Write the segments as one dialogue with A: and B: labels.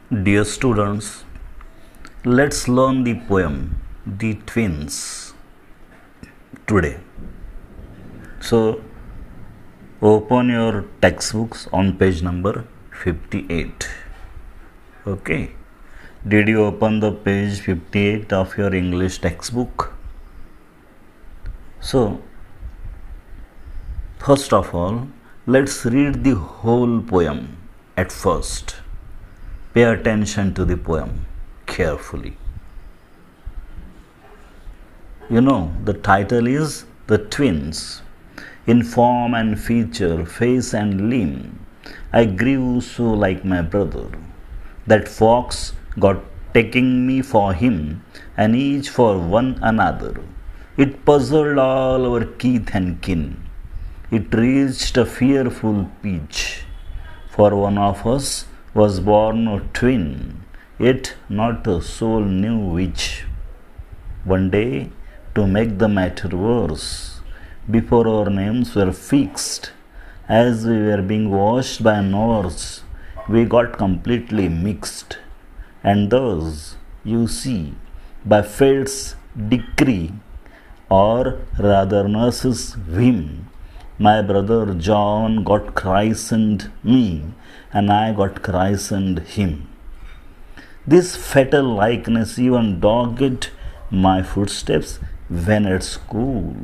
A: Dear students, let's learn the poem The Twins today. So, open your textbooks on page number 58. Okay. Did you open the page 58 of your English textbook? So, first of all, let's read the whole poem at first. Pay attention to the poem carefully. The title is The Twins. In form and feature, face and limb, I grew so like my brother, that fox got taking me for him, and each for one another. It puzzled all our kith and kin. It reached a fearful pitch, for one of us was born a twin, yet not a soul knew which. One day, to make the matter worse, before our names were fixed, as we were being washed by a nurse, we got completely mixed. And thus, you see, by fate's decree, or rather nurse's whim, my brother John got christened me, and I got christened him. This fatal likeness even dogged my footsteps when at school,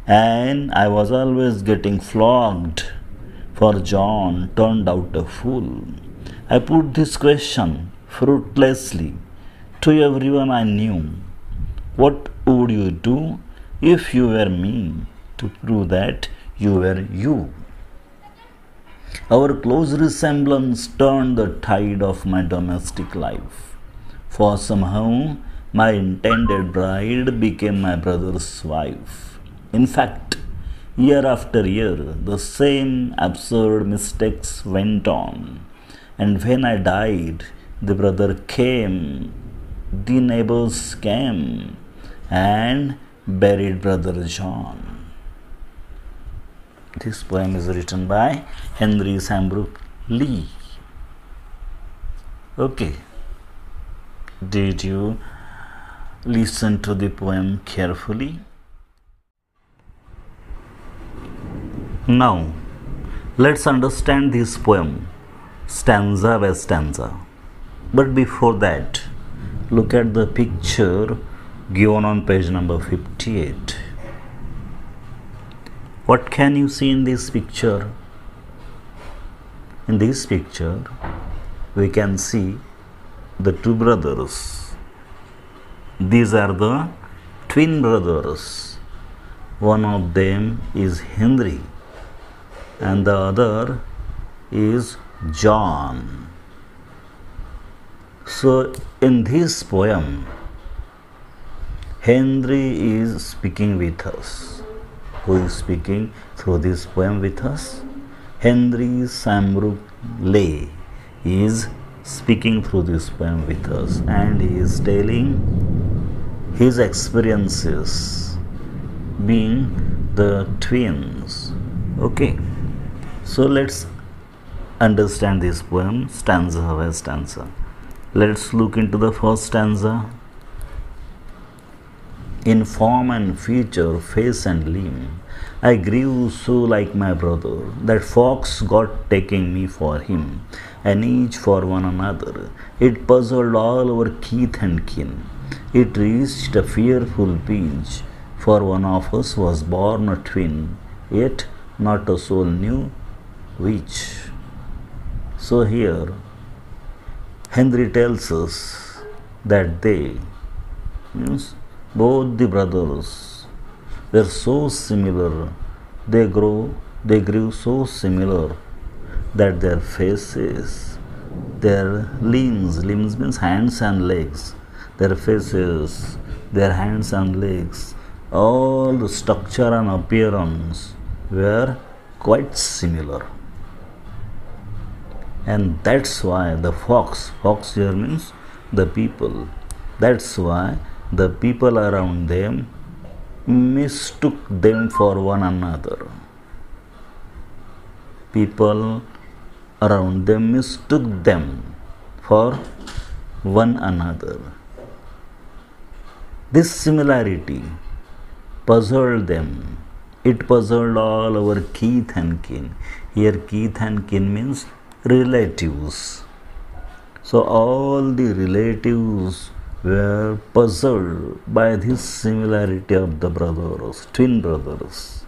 A: and I was always getting flogged, for John turned out a fool. I put this question fruitlessly to everyone I knew. What would you do if you were me, to prove that you were you? Our close resemblance turned the tide of my domestic life, for somehow my intended bride became my brother's wife. In fact, year after year, the same absurd mistakes went on, and when I died, the brother came, the neighbors came, and buried brother John. This poem is written by Henry Sambrook Lee. Okay. Did you listen to the poem carefully? Now, let's understand this poem stanza by stanza. But before that, look at the picture given on page number 58. What can you see in this picture? In this picture, we can see the two brothers. These are the twin brothers. One of them is Henry, and the other is John. So, in this poem, Henry is speaking with us. Who is speaking through this poem with us? Henry Sambrook Lee is speaking through this poem with us, and he is telling his experiences being the twins. Okay, so let's understand this poem stanza by stanza. Let's look into the first stanza. In form and feature, face and limb, I grew so like my brother, that fox got taking me for him, and each for one another. It puzzled all our kith and kin. It reached a fearful pitch, for one of us was born a twin, yet not a soul knew which. So here, Henry tells us that both the brothers were so similar, they grew so similar that their faces, their limbs means hands and legs, their faces, their hands and legs, all the structure and appearance were quite similar. And that's why the fox here means the people, that's why the people around them mistook them for one another. People around them mistook them for one another. This similarity puzzled them. It puzzled all our kith and kin. Here, kith and kin means relatives. So, all the relatives were puzzled by this similarity of the brothers, twin brothers.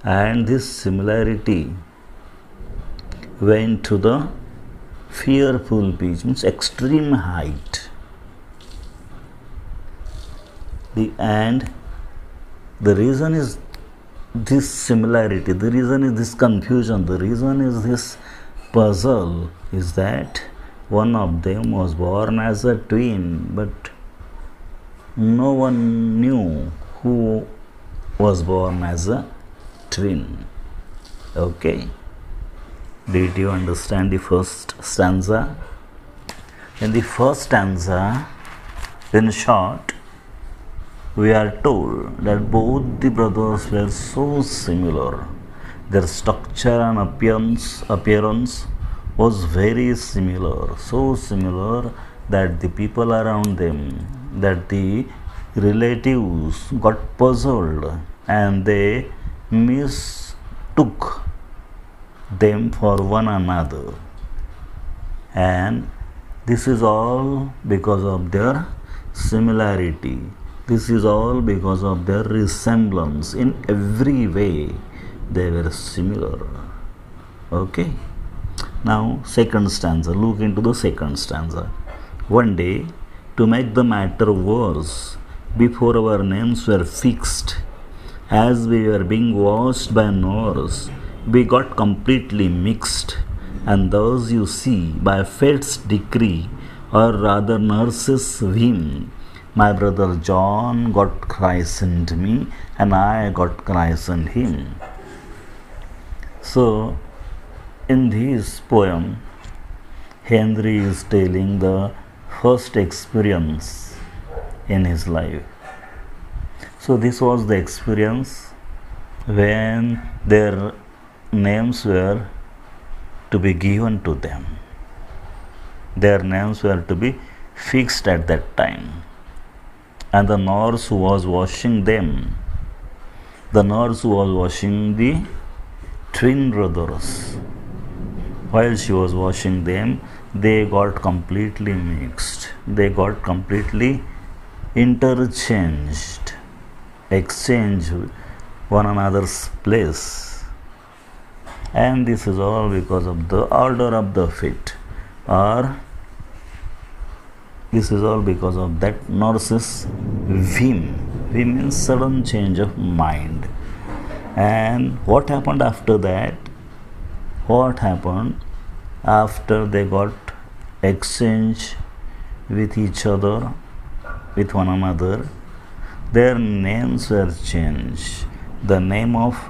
A: And this similarity went to the fearful pitch, means extreme height. And the reason is this similarity, the reason is this confusion, the reason is this puzzle, is that one of them was born as a twin, but no one knew who was born as a twin. Okay? Did you understand the first stanza? In the first stanza, in short, we are told that both the brothers were so similar. Their structure and appearance was very similar, so similar that the people around them, that the relatives got puzzled and they mistook them for one another. And this is all because of their similarity. This is all because of their resemblance. In every way, they were similar. Okay? Now, second stanza. Look into the second stanza. One day, to make the matter worse, before our names were fixed, as we were being watched by nurse, we got completely mixed. And thus you see, by fate's decree, or rather nurse's whim, my brother John got christened me, and I got christened him. So, in this poem, Henry is telling the first experience in his life. So, this was the experience when their names were to be given to them. Their names were to be fixed at that time. And the nurse who was washing them, the nurse who was washing the twin brothers, while she was washing them, they got completely mixed. They got completely interchanged, exchanged one another's place. And this is all because of the order of the fate, or this is all because of that nurse's whim. Whim means sudden change of mind. And what happened after that? What happened after they got exchanged with each other, with one another? Their names were changed. The name of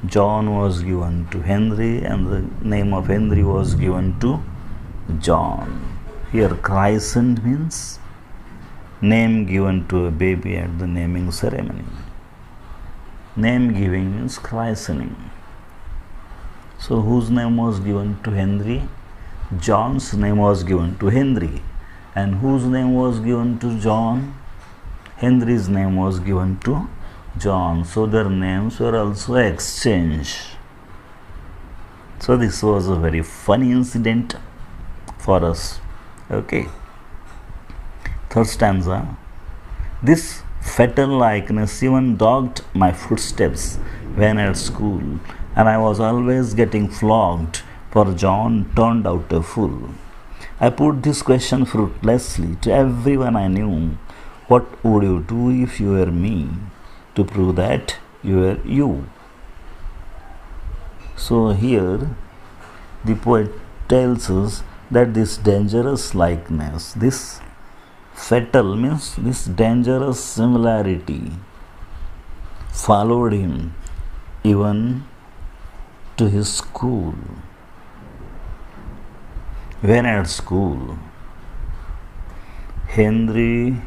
A: John was given to Henry, and the name of Henry was given to John. Here, christened means name given to a baby at the naming ceremony. Name giving means christening. So, whose name was given to Henry? John's name was given to Henry. And whose name was given to John? Henry's name was given to John. So, their names were also exchanged. So, this was a very funny incident for us. Okay. Third stanza. This fatal likeness even dogged my footsteps when at school, and I was always getting flogged, for John turned out a fool. I put this question fruitlessly to everyone I knew. What would you do if you were me, to prove that you were you? So here the poet tells us that this dangerous likeness, this fatal means this dangerous similarity, followed him even to his school. When at school, Henry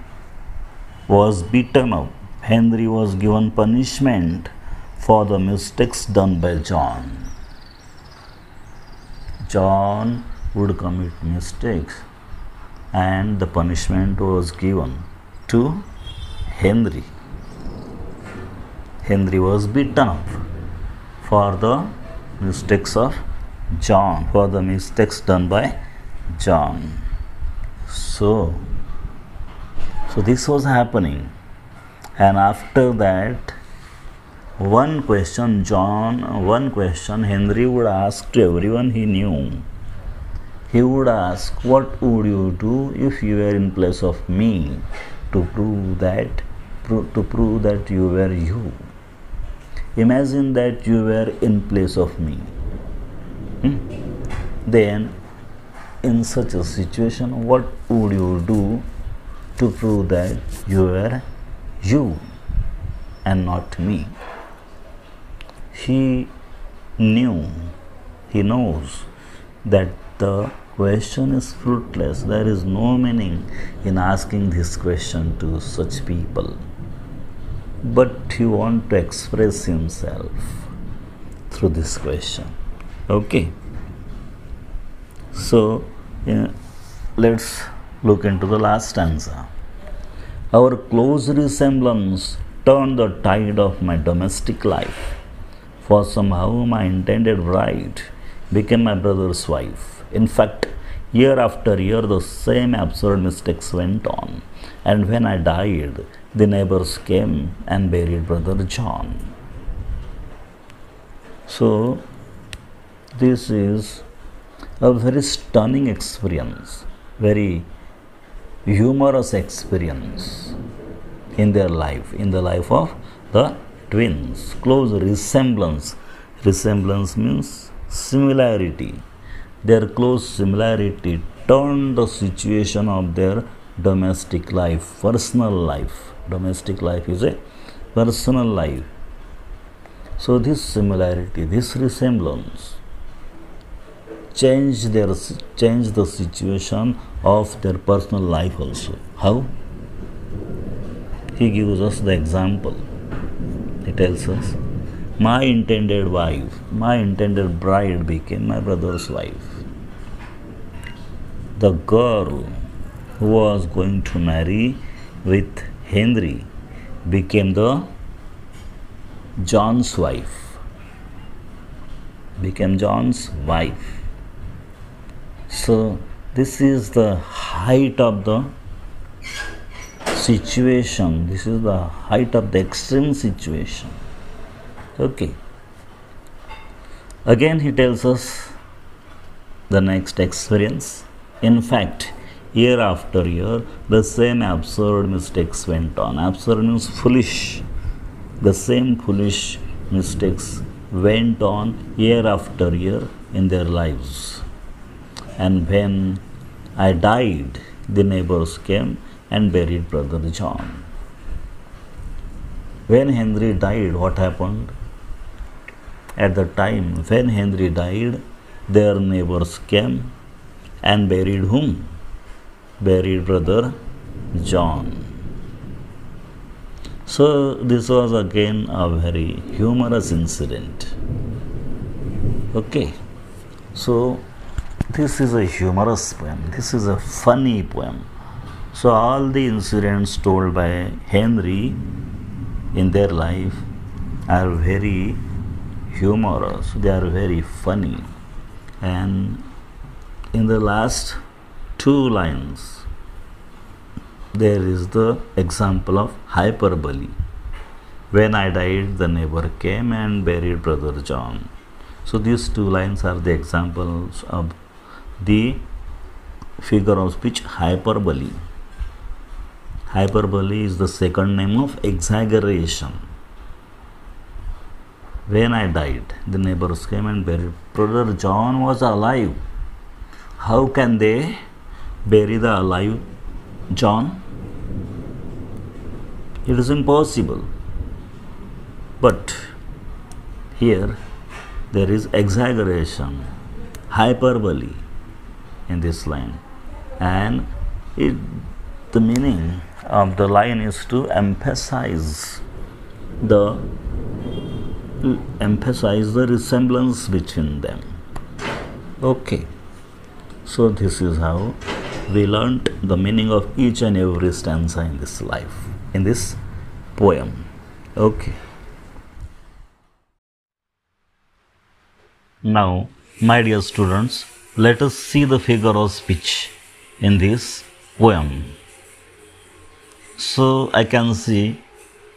A: was beaten up. Henry was given punishment for the mistakes done by John. John would commit mistakes, and the punishment was given to Henry. Henry was beaten up for the mistakes of John, for the mistakes done by John. So this was happening, and after that, one question Henry would ask to everyone he knew. He would ask, "What would you do if you were in place of me to prove that you were you? Imagine that you were in place of me. Then, in such a situation, what would you do to prove that you were you and not me?" He knows that the question is fruitless. There is no meaning in asking this question to such people. But he wants to express himself through this question. Okay. So, let's look into the last stanza. Our close resemblance turned the tide of my domestic life, for somehow my intended bride became my brother's wife. In fact, year after year, the same absurd mistakes went on, and when I died, the neighbors came and buried Brother John. So, this is a very stunning experience, very humorous experience in their life, in the life of the twins. Close resemblance. Resemblance means similarity. Their close similarity turned the situation of their domestic life, personal life. Domestic life is a personal life. So this similarity, this resemblance changed the situation of their personal life also. How? He gives us the example. He tells us, my intended wife, my intended bride became my brother's wife. The girl who was going to marry with Henry became the John's wife. Became John's wife. So this is the height of the situation. This is the height of the extreme situation. Okay. Again he tells us the next experience. In fact, year after year, the same absurd mistakes went on. Absurd means foolish. The same foolish mistakes went on year after year in their lives. And when I died, the neighbors came and buried Brother John. When Henry died, what happened? At the time when Henry died, their neighbors came and buried whom? Buried Brother John. So this was again a very humorous incident. Okay. So this is a humorous poem. This is a funny poem. So all the incidents told by Henry in their life are very humorous. They are very funny. And in the last two lines, there is the example of hyperbole. When I died, the neighbor came and buried Brother John. So these two lines are the examples of the figure of speech hyperbole. Hyperbole is the second name of exaggeration. When I died, the neighbors came and buried. Brother John was alive. How can they bury the alive John? It is impossible. But here there is exaggeration, hyperbole in this line. And the meaning of the line is to emphasize the resemblance between them. Okay. So this is how we learnt the meaning of each and every stanza in this life, in this poem. Okay. Now, my dear students, let us see the figure of speech in this poem. So I can see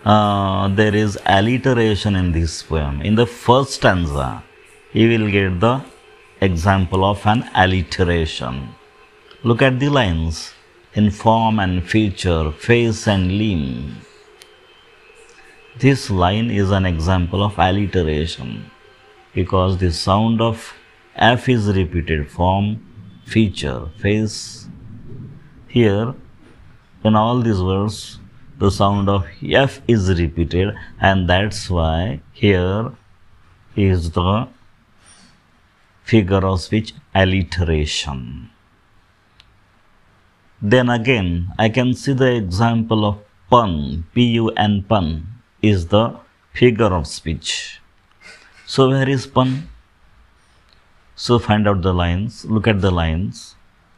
A: there is alliteration in this poem. In the first stanza, you will get the example of an alliteration. Look at the lines: in form and feature, face and limb. This line is an example of alliteration because the sound of F is repeated: form, feature, face. Here, in all these words, the sound of F is repeated, and that's why here is the figure of speech alliteration. Then again, I can see the example of pun, P-U-N, pun is the figure of speech. So where is pun? So find out the lines, look at the lines.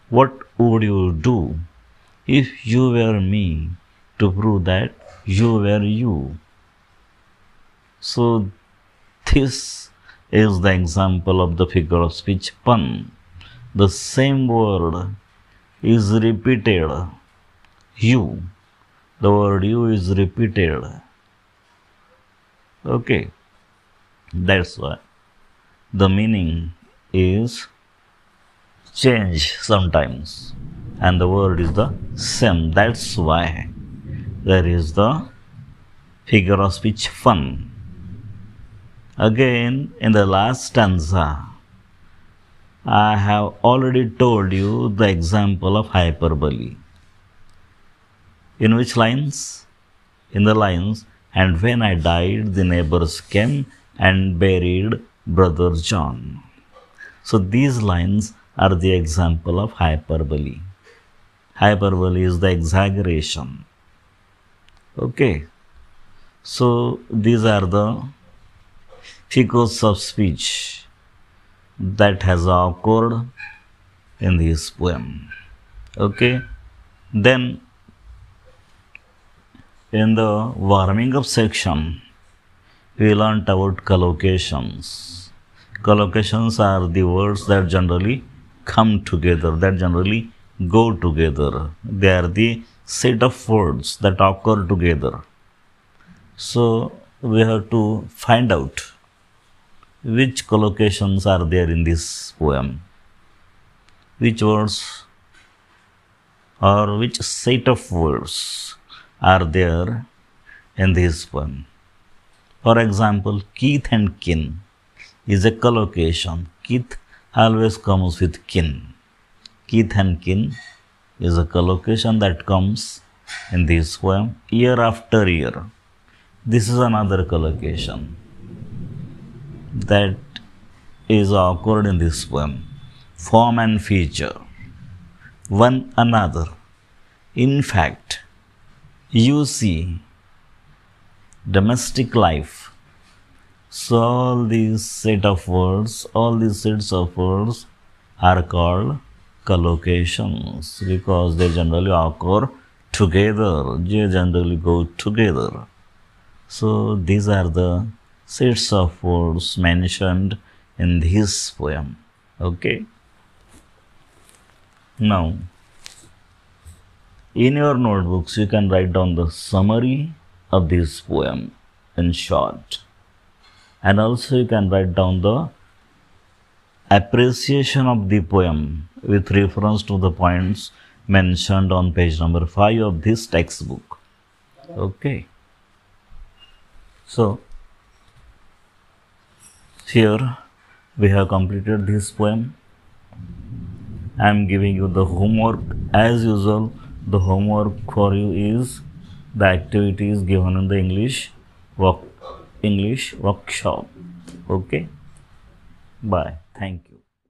A: What would you do if you were me to prove that you were you? So this is the example of the figure of speech pun. The same word is repeated, you. The word you is repeated. Okay. That's why the meaning is change sometimes and the word is the same. That's why there is the figure of speech fun. Again, in the last stanza, I have already told you the example of hyperbole. In which lines? In the lines, and when I died, the neighbors came and buried Brother John. So these lines are the example of hyperbole. Hyperbole is the exaggeration. Okay. So these are the figures of speech that has occurred in this poem. Okay. Then in the warming up section, we learnt about collocations. Collocations are the words that generally come together, that generally go together. They are the set of words that occur together. So we have to find out which collocations are there in this poem, which words or which set of words are there in this poem. For example, Keith and kin is a collocation. Keith always comes with kin. Keith and kin is a collocation that comes in this poem year after year. This is another collocation that is occurred in this poem. Form and feature, one another. In fact, you see, domestic life. So all these set of words, all these sets of words are called collocations because they generally occur together, they generally go together. So these are the sets of words mentioned in this poem. Okay. Now, in your notebooks, you can write down the summary of this poem in short. And also you can write down the appreciation of the poem with reference to the points mentioned on page number 5 of this textbook. Okay. So, here we have completed this poem. I am giving you the homework. As usual, the homework for you is the activities given in the English workshop. Okay. Bye. Thank you.